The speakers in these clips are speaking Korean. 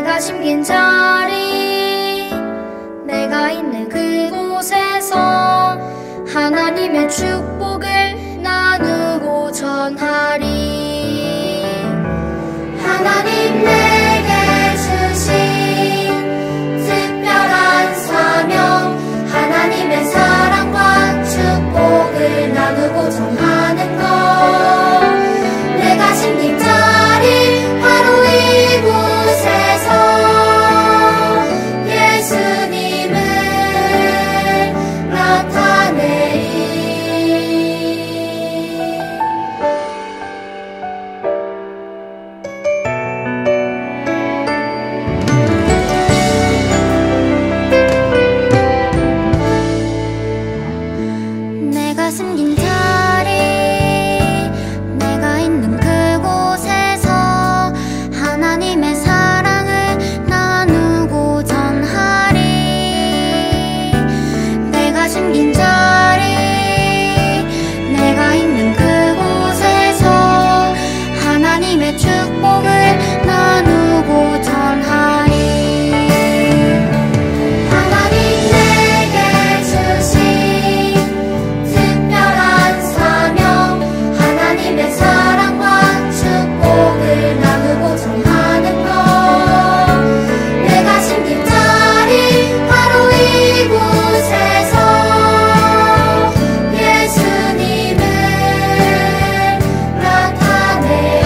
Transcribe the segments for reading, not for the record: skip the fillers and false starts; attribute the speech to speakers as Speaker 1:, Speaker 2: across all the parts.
Speaker 1: 내가 심긴 자리, 내가 있는 그곳에서 하나님의 축복을 나누고 전하리. 하나님 내게 주신 특별한 사명, 하나님의 사랑과 축복을 나누고 전하는 것. 내가 심긴 자리 바로 이곳에서 예수님을 나타내리. 내가 숨긴 자리, 내가 있는 그곳에서 하나님의 사랑을 나누고 전하리. 내가 숨긴 자리, 내가 있는 그곳에서 하나님의 축복을 나누고 전하리. 하나님 내게 주신 특별한 사명, 하나님의 사랑과 축복을 나누고 전하는 것. 내가 심긴 자리 바로 이곳에서 예수님을 나타내리.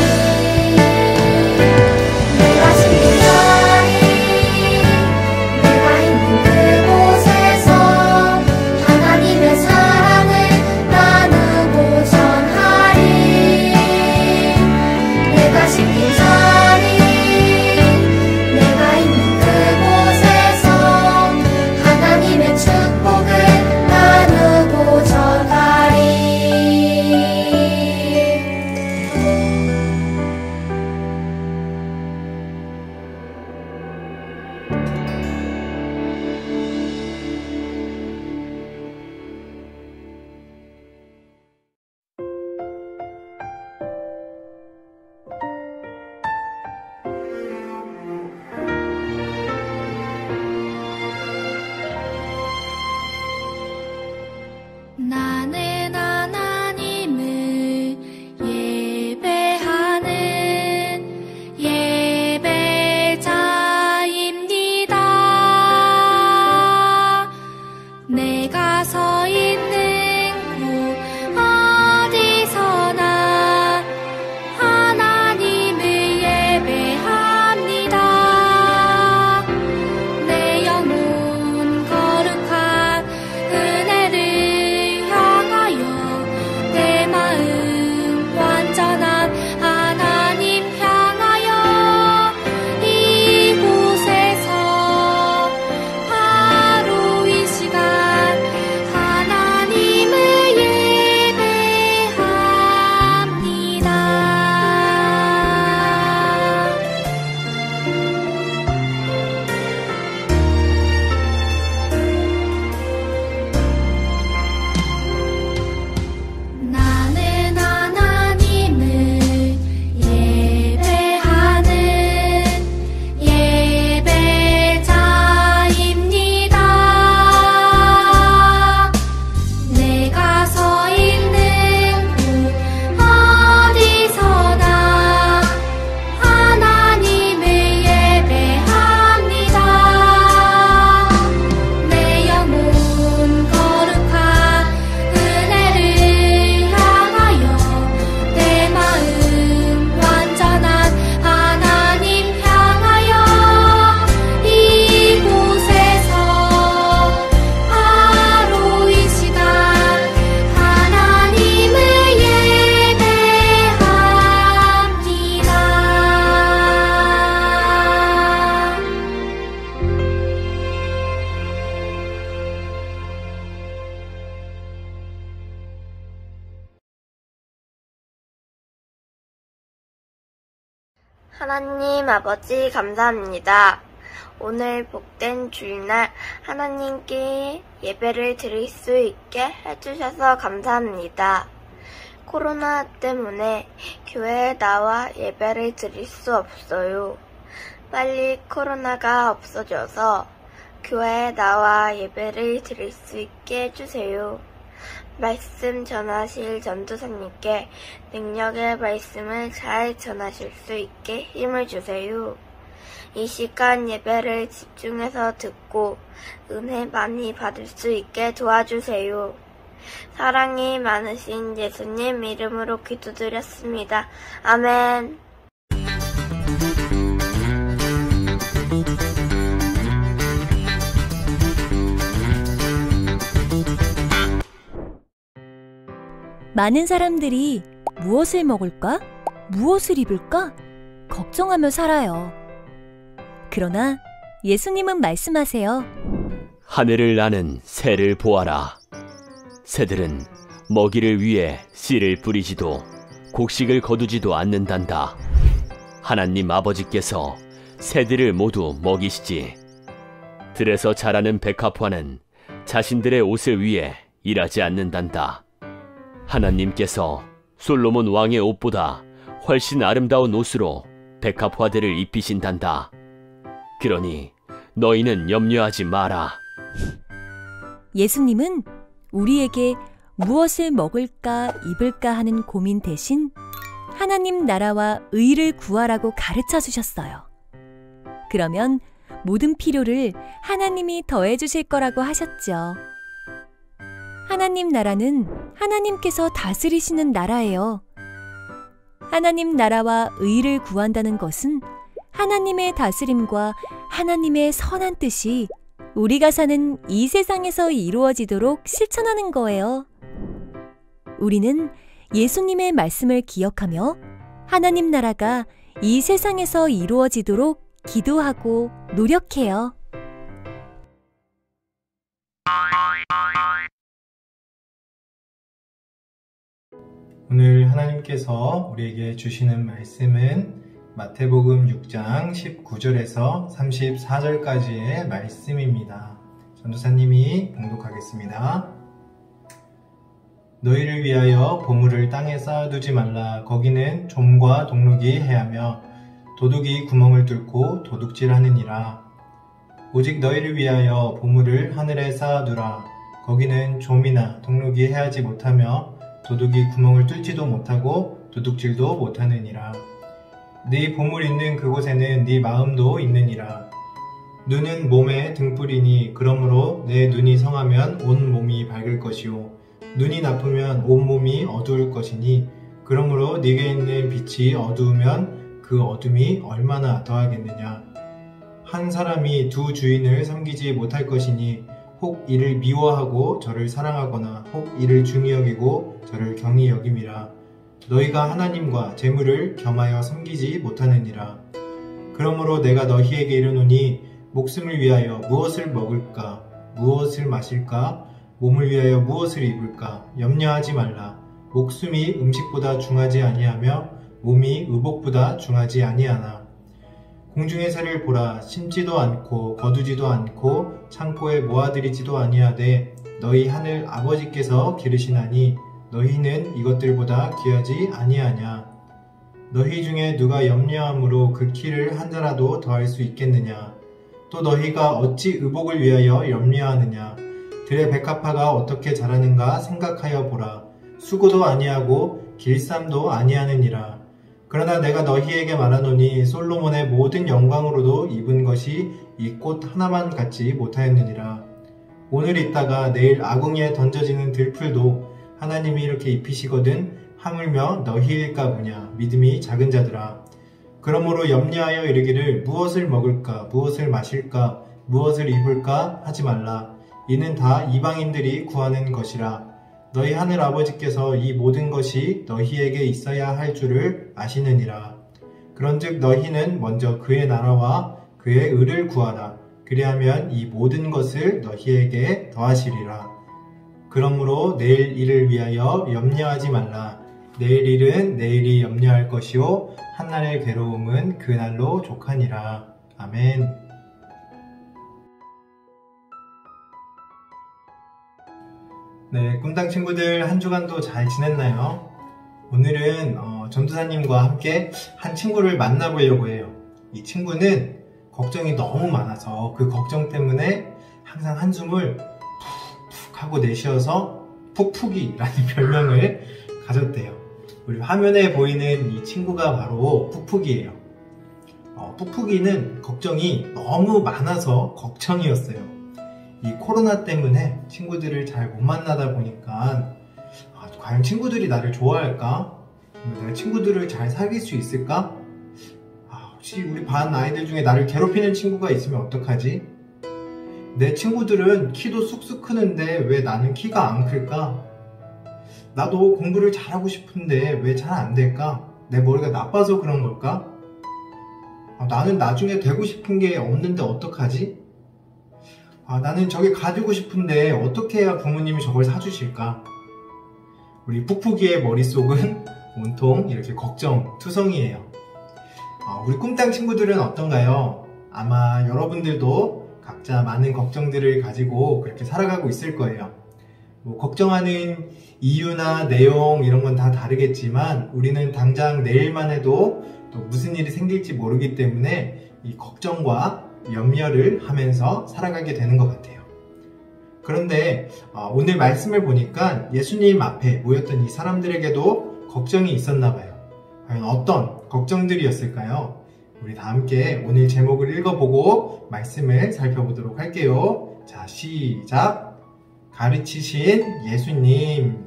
Speaker 1: 내가 심긴 자리, 내가 있는 그곳에서 하나님의 사랑을 나누고 전하리. 내가 심긴 자리, 내가 있는 그곳에서 하나님의 축복을 나누고 전하리. 나는 하나님을 예배하는 예배자입니다. 내가 서 있는 곳 어디서나 하나님을 예배합니다. 내 영혼 거룩한 은혜를 향하여 내 마음 완전한 하나님 향하여 이곳에서 바로 이 시간 하나님을 예배합니다. 나는 하나님을 예배하는 예배자입니다. 내가 서 있는 곳 어디서나 하나님을 예배합니다. 내 영혼 거룩한 은혜를 향하여 내 마음 완전한 하나님 향하여 이곳에서 바로 이 시간 하나님을 예배합니다.
Speaker 2: 하나님 아버지 감사합니다. 오늘 복된 주일날 하나님께 예배를 드릴 수 있게 해주셔서 감사합니다. 코로나 때문에 교회에 나와 예배를 드릴 수 없어요. 빨리 코로나가 없어져서 교회에 나와 예배를 드릴 수 있게 해주세요. 말씀 전하실 전도사님께 능력의 말씀을 잘 전하실 수 있게 힘을 주세요. 이 시간 예배를 집중해서 듣고 은혜 많이 받을 수 있게 도와주세요. 사랑이 많으신 예수님 이름으로 기도드렸습니다. 아멘.
Speaker 3: 많은 사람들이 무엇을 먹을까? 무엇을 입을까? 걱정하며 살아요. 그러나 예수님은 말씀하세요.
Speaker 4: 하늘을 나는 새를 보아라. 새들은 먹이를 위해 씨를 뿌리지도 곡식을 거두지도 않는단다. 하나님 아버지께서 새들을 모두 먹이시지. 들에서 자라는 백합화는 자신들의 옷을 위해 일하지 않는단다. 하나님께서 솔로몬 왕의 옷보다 훨씬 아름다운 옷으로 백합화들을 입히신단다. 그러니 너희는 염려하지 마라.
Speaker 3: 예수님은 우리에게 무엇을 먹을까 입을까 하는 고민 대신 하나님 나라와 의를 구하라고 가르쳐 주셨어요. 그러면 모든 필요를 하나님이 더해 주실 거라고 하셨죠. 하나님 나라는 하나님께서 다스리시는 나라예요. 하나님 나라와 의를 구한다는 것은 하나님의 다스림과 하나님의 선한 뜻이 우리가 사는 이 세상에서 이루어지도록 실천하는 거예요. 우리는 예수님의 말씀을 기억하며 하나님 나라가 이 세상에서 이루어지도록 기도하고 노력해요.
Speaker 5: 오늘 하나님께서 우리에게 주시는 말씀은 마태복음 6장 19절에서 34절까지의 말씀입니다. 전도사님이 봉독하겠습니다. 너희를 위하여 보물을 땅에 쌓아두지 말라. 거기는 좀과 동룩이 해하며 도둑이 구멍을 뚫고 도둑질하느니라. 오직 너희를 위하여 보물을 하늘에 쌓아두라. 거기는 좀이나 동룩이 해하지 못하며 도둑이 구멍을 뚫지도 못하고 도둑질도 못하느니라. 네 보물 있는 그곳에는 네 마음도 있느니라. 눈은 몸의 등불이니 그러므로 내 눈이 성하면 온 몸이 밝을 것이요 눈이 나쁘면 온 몸이 어두울 것이니 그러므로 네게 있는 빛이 어두우면 그 어둠이 얼마나 더하겠느냐. 한 사람이 두 주인을 섬기지 못할 것이니 혹 이를 미워하고 저를 사랑하거나 혹 이를 중히 여기고 저를 경히 여김이라. 너희가 하나님과 재물을 겸하여 섬기지 못하느니라. 그러므로 내가 너희에게 이르노니 목숨을 위하여 무엇을 먹을까 무엇을 마실까 몸을 위하여 무엇을 입을까 염려하지 말라. 목숨이 음식보다 중하지 아니하며 몸이 의복보다 중하지 아니하나. 공중의 새를 보라. 심지도 않고 거두지도 않고 창고에 모아들이지도 아니하되 너희 하늘 아버지께서 기르시나니 너희는 이것들보다 귀하지 아니하냐. 너희 중에 누가 염려함으로 그 키를 한 자라도 더할 수 있겠느냐. 또 너희가 어찌 의복을 위하여 염려하느냐. 들의 백합화가 어떻게 자라는가 생각하여 보라. 수고도 아니하고 길쌈도 아니하느니라. 그러나 내가 너희에게 말하노니 솔로몬의 모든 영광으로도 입은 것이 이 꽃 하나만 같지 못하였느니라. 오늘 있다가 내일 아궁이에 던져지는 들풀도 하나님이 이렇게 입히시거든 하물며 너희일까 보냐. 믿음이 작은 자들아. 그러므로 염려하여 이르기를 무엇을 먹을까 무엇을 마실까 무엇을 입을까 하지 말라. 이는 다 이방인들이 구하는 것이라. 너희 하늘 아버지께서 이 모든 것이 너희에게 있어야 할 줄을 아시느니라. 그런즉 너희는 먼저 그의 나라와 그의 의를 구하라. 그리하면 이 모든 것을 너희에게 더하시리라. 그러므로 내일 일을 위하여 염려하지 말라. 내일 일은 내일이 염려할 것이요 한날의 괴로움은 그날로 족하니라. 아멘. 네, 꿈당 친구들 한 주간도 잘 지냈나요? 오늘은 전도사님과 함께 한 친구를 만나보려고 해요. 이 친구는 걱정이 너무 많아서 그 걱정 때문에 항상 한숨을 푹푹 하고 내쉬어서 푹푹이라는 별명을 가졌대요. 우리 화면에 보이는 이 친구가 바로 푹푹이에요. 푹푹이는 걱정이 너무 많아서 걱정이었어요. 이 코로나 때문에 친구들을 잘 못 만나다 보니까 과연 친구들이 나를 좋아할까? 내가 친구들을 잘 사귈 수 있을까? 혹시 우리 반 아이들 중에 나를 괴롭히는 친구가 있으면 어떡하지? 내 친구들은 키도 쑥쑥 크는데 왜 나는 키가 안 클까? 나도 공부를 잘하고 싶은데 왜 잘 안 될까? 내 머리가 나빠서 그런 걸까? 나는 나중에 되고 싶은 게 없는데 어떡하지? 나는 저게 가지고 싶은데 어떻게 해야 부모님이 저걸 사주실까? 우리 푹푹이의 머릿속은 온통 이렇게 걱정투성이에요. 우리 꿈땅 친구들은 어떤가요? 아마 여러분들도 각자 많은 걱정들을 가지고 그렇게 살아가고 있을 거예요. 걱정하는 이유나 내용 이런 건 다 다르겠지만 우리는 당장 내일만 해도 또 무슨 일이 생길지 모르기 때문에 이 걱정과 염려를 하면서 살아가게 되는 것 같아요. 그런데 오늘 말씀을 보니까 예수님 앞에 모였던 이 사람들에게도 걱정이 있었나 봐요. 과연 어떤 걱정들이었을까요? 우리 다 함께 오늘 제목을 읽어보고 말씀을 살펴보도록 할게요. 자, 시작! 가르치신 예수님.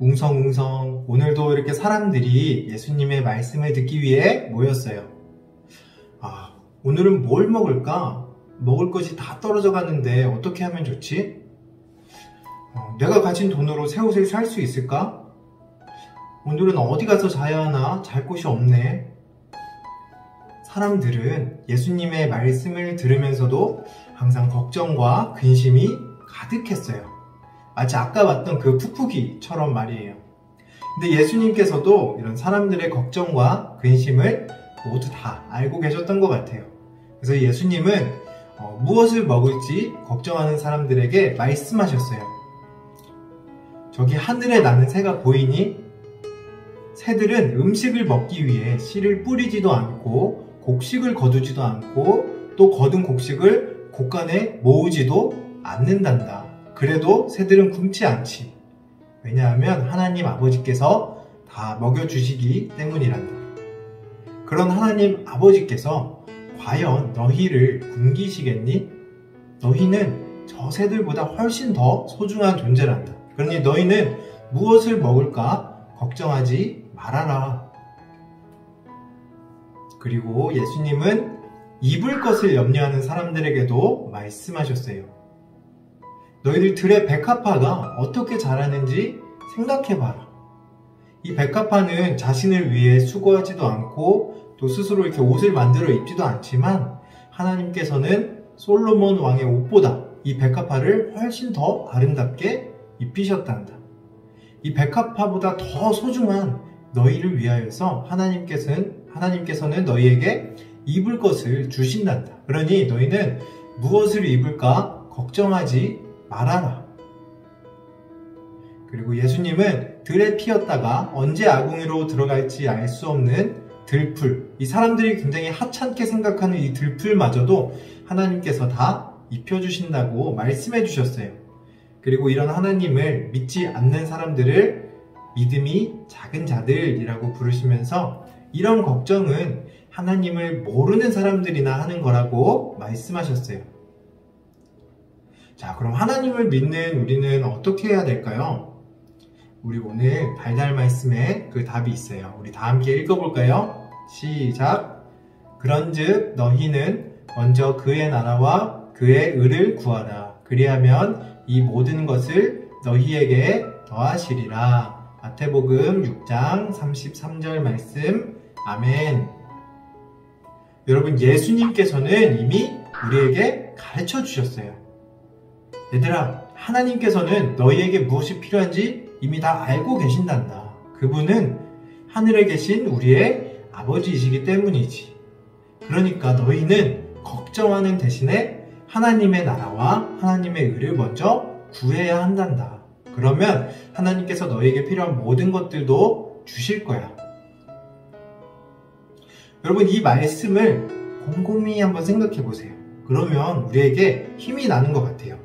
Speaker 5: 웅성웅성 오늘도 이렇게 사람들이 예수님의 말씀을 듣기 위해 모였어요. 오늘은 뭘 먹을까? 먹을 것이 다 떨어져 가는데 어떻게 하면 좋지? 내가 가진 돈으로 새 옷을 살 수 있을까? 오늘은 어디 가서 자야 하나? 잘 곳이 없네. 사람들은 예수님의 말씀을 들으면서도 항상 걱정과 근심이 가득했어요. 마치 아까 봤던 그 푹푹이처럼 말이에요. 근데 예수님께서도 이런 사람들의 걱정과 근심을 모두 다 알고 계셨던 것 같아요. 그래서 예수님은 무엇을 먹을지 걱정하는 사람들에게 말씀하셨어요. 저기 하늘에 나는 새가 보이니? 새들은 음식을 먹기 위해 씨를 뿌리지도 않고 곡식을 거두지도 않고 또 거둔 곡식을 곡간에 모으지도 않는단다. 그래도 새들은 굶지 않지. 왜냐하면 하나님 아버지께서 다 먹여주시기 때문이란다. 그런 하나님 아버지께서 과연 너희를 굶기시겠니? 너희는 저 새들보다 훨씬 더 소중한 존재란다. 그러니 너희는 무엇을 먹을까 걱정하지 말아라. 그리고 예수님은 입을 것을 염려하는 사람들에게도 말씀하셨어요. 너희들 들의 백합화가 어떻게 자라는지 생각해봐라. 이 백합화는 자신을 위해 수고하지도 않고 또 스스로 이렇게 옷을 만들어 입지도 않지만 하나님께서는 솔로몬 왕의 옷보다 이 백합화를 훨씬 더 아름답게 입히셨단다. 이 백합화보다 더 소중한 너희를 위하여서 하나님께서는 너희에게 입을 것을 주신단다. 그러니 너희는 무엇을 입을까 걱정하지 말아라. 그리고 예수님은 들에 피었다가 언제 아궁이로 들어갈지 알 수 없는 들풀, 이 사람들이 굉장히 하찮게 생각하는 이 들풀마저도 하나님께서 다 입혀주신다고 말씀해 주셨어요. 그리고 이런 하나님을 믿지 않는 사람들을 믿음이 작은 자들이라고 부르시면서 이런 걱정은 하나님을 모르는 사람들이나 하는 거라고 말씀하셨어요. 자, 그럼 하나님을 믿는 우리는 어떻게 해야 될까요? 우리 오늘 달달 말씀에 그 답이 있어요. 우리 다 함께 읽어볼까요? 시작! 그런즉 너희는 먼저 그의 나라와 그의 의를 구하라. 그리하면 이 모든 것을 너희에게 더하시리라. 마태복음 6장 33절 말씀. 아멘. 여러분, 예수님께서는 이미 우리에게 가르쳐 주셨어요. 얘들아, 하나님께서는 너희에게 무엇이 필요한지 이미 다 알고 계신단다. 그분은 하늘에 계신 우리의 아버지이시기 때문이지. 그러니까 너희는 걱정하는 대신에 하나님의 나라와 하나님의 의를 먼저 구해야 한단다. 그러면 하나님께서 너희에게 필요한 모든 것들도 주실 거야. 여러분, 이 말씀을 곰곰이 한번 생각해 보세요. 그러면 우리에게 힘이 나는 것 같아요.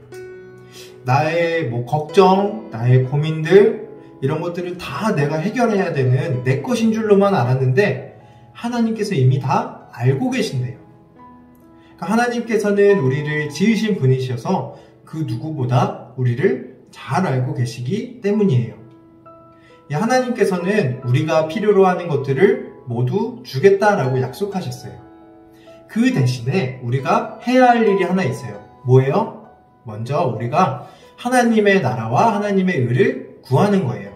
Speaker 5: 나의 걱정, 나의 고민들, 이런 것들을 다 내가 해결해야 되는 내 것인 줄로만 알았는데 하나님께서 이미 다 알고 계신대요. 그러니까 하나님께서는 우리를 지으신 분이셔서 그 누구보다 우리를 잘 알고 계시기 때문이에요. 하나님께서는 우리가 필요로 하는 것들을 모두 주겠다라고 약속하셨어요. 그 대신에 우리가 해야 할 일이 하나 있어요. 뭐예요? 먼저 우리가 하나님의 나라와 하나님의 의를 구하는 거예요.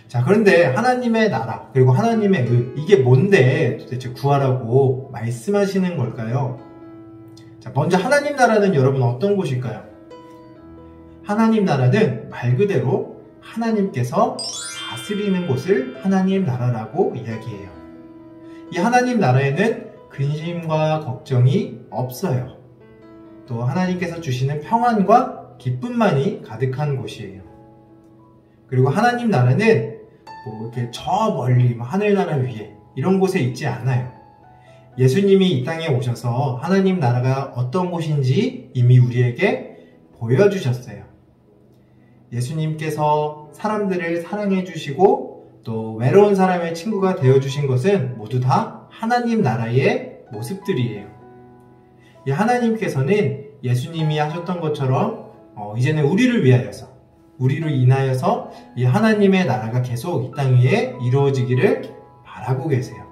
Speaker 5: 자, 그런데 하나님의 나라 그리고 하나님의 의, 이게 뭔데 도대체 구하라고 말씀하시는 걸까요? 자, 먼저 하나님 나라는 여러분 어떤 곳일까요? 하나님 나라는 말 그대로 하나님께서 다스리는 곳을 하나님 나라라고 이야기해요. 이 하나님 나라에는 근심과 걱정이 없어요. 또 하나님께서 주시는 평안과 기쁨만이 가득한 곳이에요. 그리고 하나님 나라는 이렇게 저 멀리 하늘나라 위에 이런 곳에 있지 않아요. 예수님이 이 땅에 오셔서 하나님 나라가 어떤 곳인지 이미 우리에게 보여주셨어요. 예수님께서 사람들을 사랑해 주시고 또 외로운 사람의 친구가 되어주신 것은 모두 다 하나님 나라의 모습들이에요. 이 하나님께서는 예수님이 하셨던 것처럼 이제는 우리를 위하여서 우리를 인하여서 이 하나님의 나라가 계속 이 땅 위에 이루어지기를 바라고 계세요.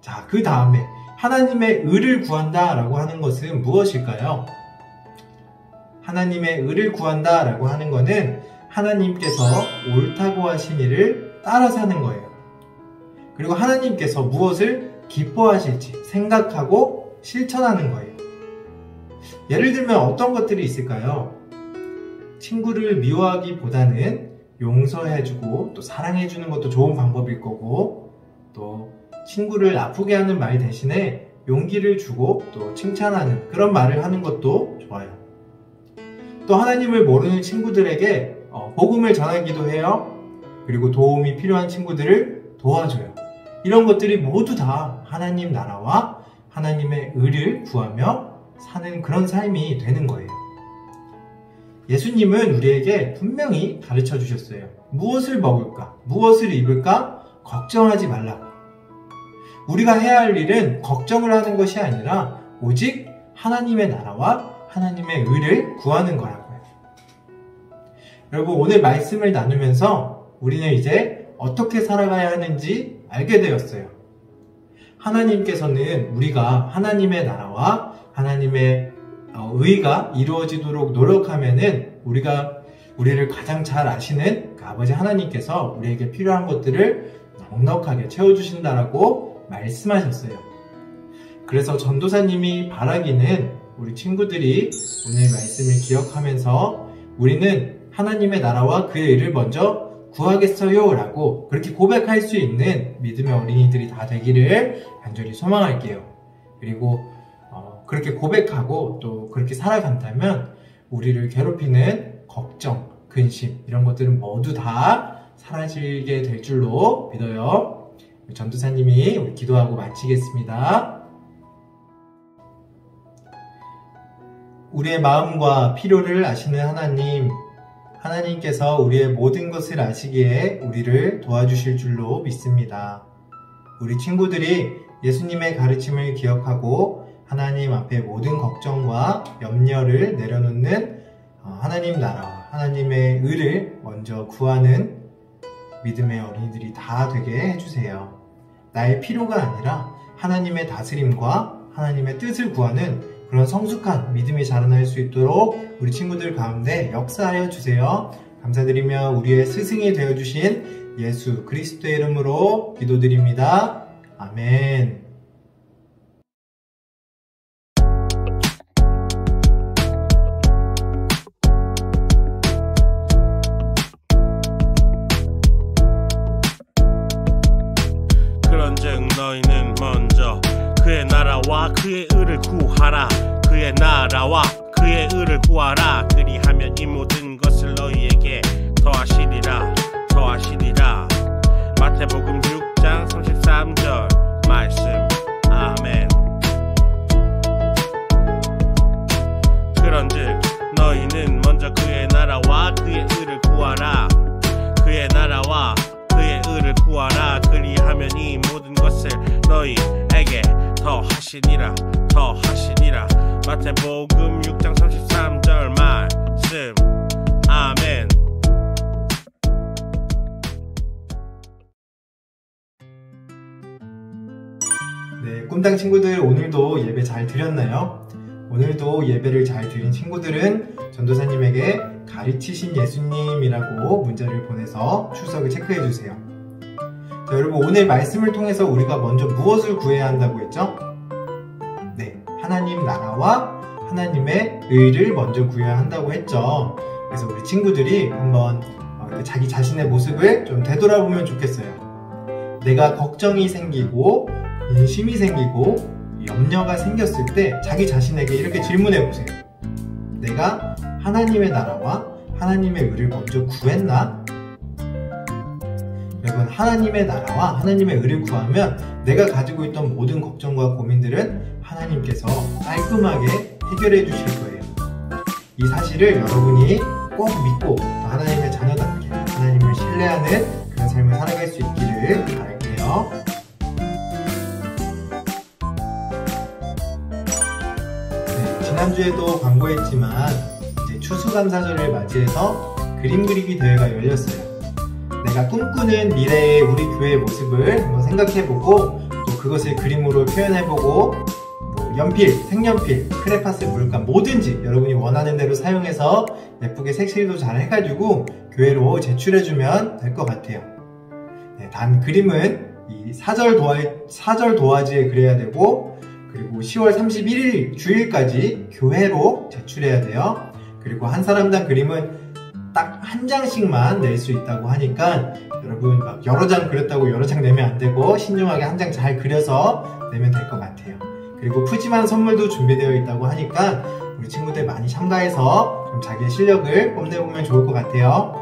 Speaker 5: 자, 그 다음에 하나님의 의를 구한다라고 하는 것은 무엇일까요? 하나님의 의를 구한다라고 하는 것은 하나님께서 옳다고 하신 일을 따라 사는 거예요. 그리고 하나님께서 무엇을 기뻐하실지 생각하고 실천하는 거예요. 예를 들면 어떤 것들이 있을까요? 친구를 미워하기보다는 용서해주고 또 사랑해주는 것도 좋은 방법일 거고, 또 친구를 아프게 하는 말 대신에 용기를 주고 또 칭찬하는 그런 말을 하는 것도 좋아요. 또 하나님을 모르는 친구들에게 복음을 전하기도 해요. 그리고 도움이 필요한 친구들을 도와줘요. 이런 것들이 모두 다 하나님 나라와 하나님의 의를 구하며 사는 그런 삶이 되는 거예요. 예수님은 우리에게 분명히 가르쳐 주셨어요. 무엇을 먹을까? 무엇을 입을까? 걱정하지 말라고. 우리가 해야 할 일은 걱정을 하는 것이 아니라 오직 하나님의 나라와 하나님의 의를 구하는 거라고요. 여러분, 오늘 말씀을 나누면서 우리는 이제 어떻게 살아가야 하는지 알게 되었어요. 하나님께서는 우리가 하나님의 나라와 하나님의 의가 이루어지도록 노력하면은 우리를 가장 잘 아시는 그 아버지 하나님께서 우리에게 필요한 것들을 넉넉하게 채워주신다라고 말씀하셨어요. 그래서 전도사님이 바라기는 우리 친구들이 오늘 말씀을 기억하면서 우리는 하나님의 나라와 그의 의를 먼저 구하겠어요 라고 그렇게 고백할 수 있는 믿음의 어린이들이 다 되기를 간절히 소망할게요. 그리고 그렇게 고백하고 또 그렇게 살아간다면 우리를 괴롭히는 걱정, 근심 이런 것들은 모두 다 사라지게 될 줄로 믿어요. 전도사님이 우리 기도하고 마치겠습니다. 우리의 마음과 필요를 아시는 하나님께서 우리의 모든 것을 아시기에 우리를 도와주실 줄로 믿습니다. 우리 친구들이 예수님의 가르침을 기억하고 하나님 앞에 모든 걱정과 염려를 내려놓는 하나님 나라와 하나님의 의를 먼저 구하는 믿음의 어린이들이 다 되게 해주세요. 나의 필요가 아니라 하나님의 다스림과 하나님의 뜻을 구하는 그런 성숙한 믿음이 자라날 수 있도록 우리 친구들 가운데 역사하여 주세요. 감사드리며 우리의 스승이 되어주신 예수 그리스도의 이름으로 기도드립니다. 아멘.
Speaker 6: 그런즉 너희는 먼저 그의 나라와 그의 의를 구하라. 그의 나라와 그의 의를 구하라. 그리하면 이 모든 것을 너희에게 더하시리라. 마태복음 6장 33절 너희에게 더하시니라 더하시니라. 마태복음 6장 33절 말씀. 아멘.
Speaker 5: 네, 꿈당 친구들 오늘도 예배 잘 드렸나요? 오늘도 예배를 잘 드린 친구들은 전도사님에게 가르치신 예수님이라고 문자를 보내서 출석을 체크해 주세요. 자, 여러분 오늘 말씀을 통해서 우리가 먼저 무엇을 구해야 한다고 했죠? 네, 하나님 나라와 하나님의 의를 먼저 구해야 한다고 했죠. 그래서 우리 친구들이 한번 자기 자신의 모습을 좀 되돌아보면 좋겠어요. 내가 걱정이 생기고 인심이 생기고 염려가 생겼을 때 자기 자신에게 이렇게 질문해 보세요. 내가 하나님의 나라와 하나님의 의를 먼저 구했나? 여러분, 하나님의 나라와 하나님의 의를 구하면 내가 가지고 있던 모든 걱정과 고민들은 하나님께서 깔끔하게 해결해 주실 거예요. 이 사실을 여러분이 꼭 믿고 또 하나님의 자녀답게 하나님을 신뢰하는 그런 삶을 살아갈 수 있기를 바랄게요. 지난주에도 광고했지만 이제 추수감사절을 맞이해서 그림 그리기 대회가 열렸어요. 내가 꿈꾸는 미래의 우리 교회의 모습을 한번 생각해보고 또 그것을 그림으로 표현해보고 연필, 색연필, 크레파스, 물감 뭐든지 여러분이 원하는 대로 사용해서 예쁘게 색칠도 잘 해가지고 교회로 제출해주면 될 것 같아요. 네, 단 그림은 이 사절 도화지에 그려야 되고 그리고 10월 31일 주일까지 교회로 제출해야 돼요. 그리고 한 사람당 그림은 딱 한 장씩만 낼 수 있다고 하니까 여러분 막 여러 장 그렸다고 여러 장 내면 안 되고 신중하게 한 장 잘 그려서 내면 될 것 같아요. 그리고 푸짐한 선물도 준비되어 있다고 하니까 우리 친구들 많이 참가해서 좀 자기의 실력을 뽐내보면 좋을 것 같아요.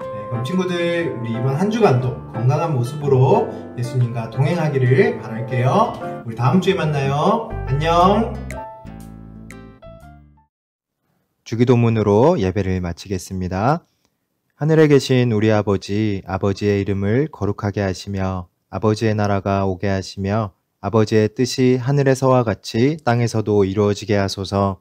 Speaker 5: 네, 그럼 친구들 우리 이번 한 주간도 건강한 모습으로 예수님과 동행하기를 바랄게요. 우리 다음 주에 만나요. 안녕.
Speaker 7: 주기도문으로 예배를 마치겠습니다. 하늘에 계신 우리 아버지, 아버지의 이름을 거룩하게 하시며 아버지의 나라가 오게 하시며 아버지의 뜻이 하늘에서와 같이 땅에서도 이루어지게 하소서.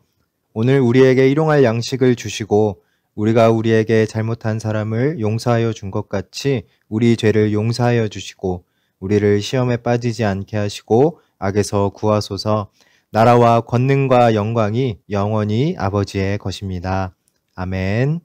Speaker 7: 오늘 우리에게 일용할 양식을 주시고 우리가 우리에게 잘못한 사람을 용서하여 준 것 같이 우리 죄를 용서하여 주시고 우리를 시험에 빠지지 않게 하시고 악에서 구하소서. 나라와 권능과 영광이 영원히 아버지의 것입니다. 아멘.